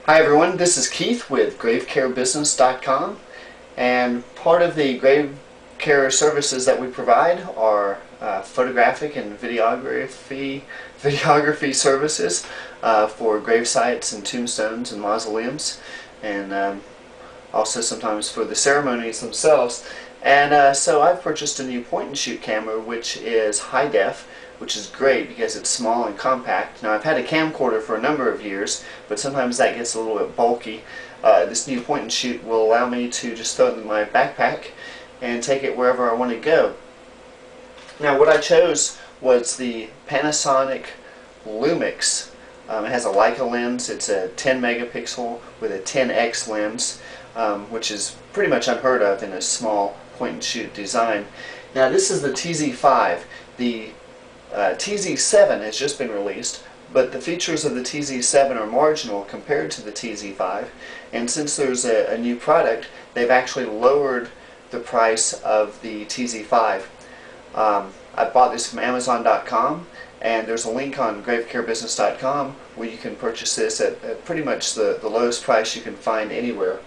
Hi everyone, this is Keith with gravecarebusiness.com, and part of the grave care services that we provide are photographic and videography services for gravesites and tombstones and mausoleums, and also sometimes for the ceremonies themselves. And so I've purchased a new point-and-shoot camera, which is HighDef, which is great because it's small and compact. Now, I've had a camcorder for a number of years, but sometimes that gets a little bit bulky. This new point-and-shoot will allow me to just throw it in my backpack and take it wherever I want to go. Now, what I chose was the Panasonic Lumix. It has a Leica lens. It's a 10 megapixel with a 10x lens, which is pretty much unheard of in a small point-and-shoot design. Now, this is the TZ5. The TZ7 has just been released, but the features of the TZ7 are marginal compared to the TZ5, and since there's a new product, they've actually lowered the price of the TZ5. I bought this from Amazon.com, and there's a link on gravecarebusiness.com where you can purchase this at pretty much the lowest price you can find anywhere.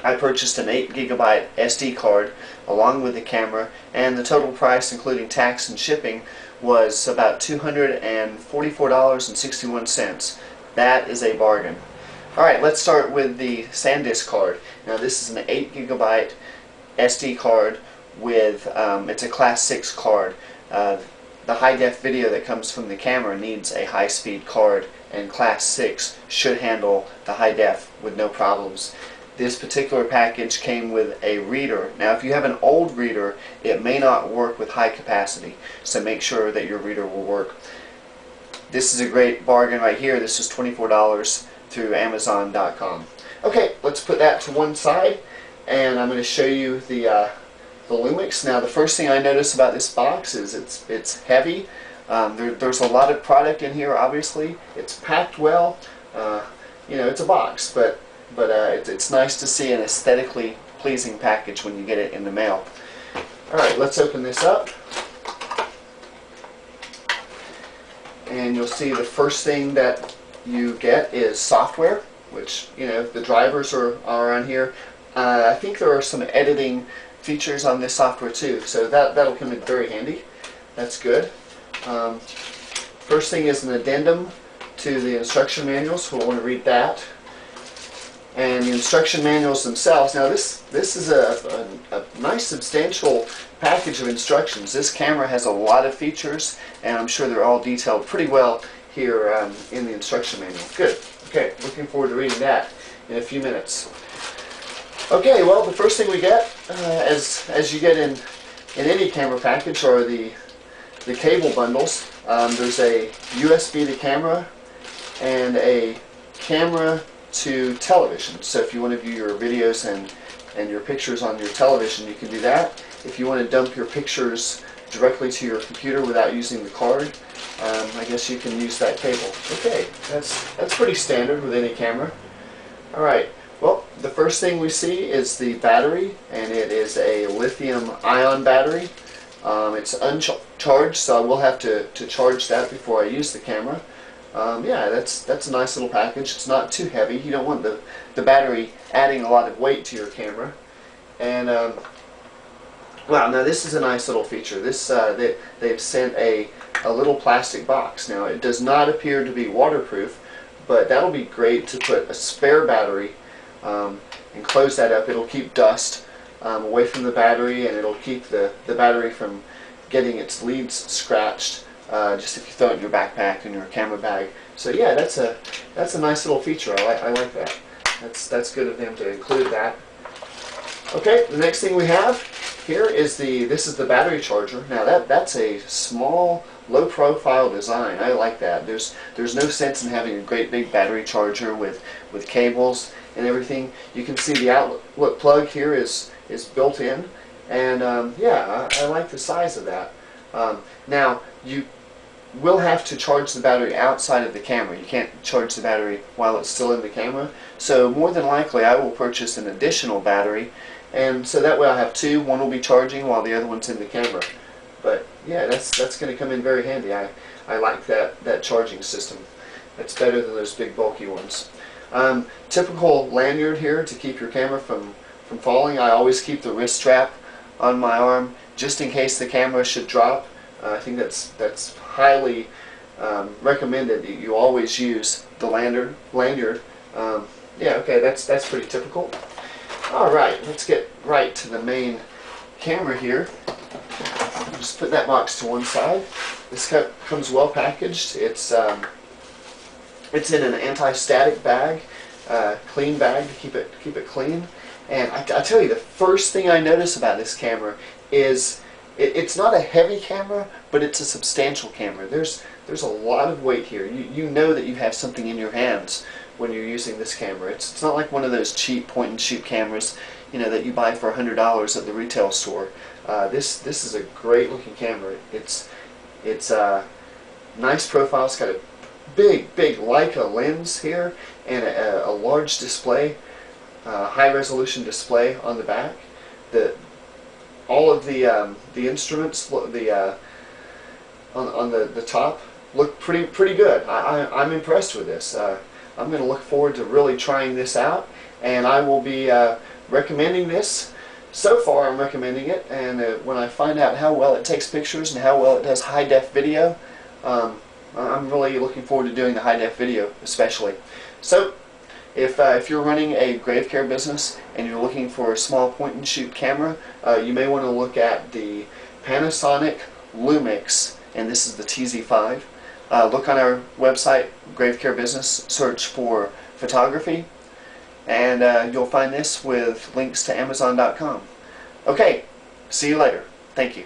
I purchased an 8 gigabyte SD card along with the camera, and the total price including tax and shipping was about $244.61. That is a bargain. Alright, let's start with the SanDisk card. Now, this is an 8 gigabyte SD card with, it's a class 6 card. The high-def video that comes from the camera needs a high-speed card, and class 6 should handle the high-def with no problems. This particular package came with a reader. Now, if you have an old reader, it may not work with high capacity, so make sure that your reader will work. This is a great bargain right here. This is $24 through Amazon.com. Okay, let's put that to one side, and I'm going to show you the Lumix. Now, the first thing I notice about this box is it's heavy. There's a lot of product in here. Obviously, it's packed well. You know, it's a box, but it's nice to see an aesthetically pleasing package when you get it in the mail. Alright, let's open this up. And you'll see the first thing that you get is software, which, you know, the drivers are on here. I think there are some editing features on this software too, so that'll come in very handy. That's good. First thing is an addendum to the instruction manual, so we'll want to read that. And the instruction manuals themselves. Now, this is a nice substantial package of instructions. This camera has a lot of features, and I'm sure they're all detailed pretty well here in the instruction manual. Good. Okay, looking forward to reading that in a few minutes. Okay, well, the first thing we get, as you get in any camera package, are the cable bundles. There's a USB to camera and a camera to television. So if you want to view your videos and your pictures on your television, you can do that. If you want to dump your pictures directly to your computer without using the card, I guess you can use that cable. Okay, that's pretty standard with any camera. Alright, well, the first thing we see is the battery, and it is a lithium-ion battery. It's uncharged, so I will have to charge that before I use the camera. Yeah, that's a nice little package. It's not too heavy. You don't want the battery adding a lot of weight to your camera. And wow, now this is a nice little feature. This they've sent a little plastic box. Now, it does not appear to be waterproof, but that'll be great to put a spare battery and close that up. It'll keep dust away from the battery, and it'll keep the battery from getting its leads scratched. Just if you throw it in your backpack and your camera bag. So yeah, that's a nice little feature. I like that. That's good of them to include that. Okay, the next thing we have here is this is the battery charger. Now that's a small, low-profile design. I like that. There's no sense in having a great big battery charger with cables and everything. You can see the outlet plug here is built in, and yeah, I like the size of that. Now, you will have to charge the battery outside of the camera. You can't charge the battery while it's still in the camera. So more than likely I will purchase an additional battery, and so that way I'll have two. One will be charging while the other one's in the camera. But yeah, that's going to come in very handy. I like that charging system. It's better than those big bulky ones. Typical lanyard here to keep your camera from falling. I always keep the wrist strap on my arm just in case the camera should drop. I think that's highly recommended that you always use the lanyard. Yeah, okay, that's pretty typical. All right, let's get right to the main camera here. Just put that box to one side. This comes well packaged. It's in an anti-static bag, clean bag to keep it clean. And I tell you, the first thing I notice about this camera is it's not a heavy camera, but it's a substantial camera. There's a lot of weight here. You know that you have something in your hands when you're using this camera. It's not like one of those cheap point-and-shoot cameras, you know, that you buy for $100 at the retail store. This is a great-looking camera. It's nice profile. It's got a big Leica lens here and a large display, high-resolution display on the back. All of the instruments, on the top, look pretty good. I'm impressed with this. I'm going to look forward to really trying this out, and I will be recommending this. So far, I'm recommending it, and when I find out how well it takes pictures and how well it does high-def video, I'm really looking forward to doing the high-def video, especially. So, if you're running a grave care business and you're looking for a small point-and-shoot camera, you may want to look at the Panasonic Lumix, and this is the TZ5. Look on our website, Grave Care Business, search for photography, and you'll find this with links to Amazon.com. Okay, see you later. Thank you.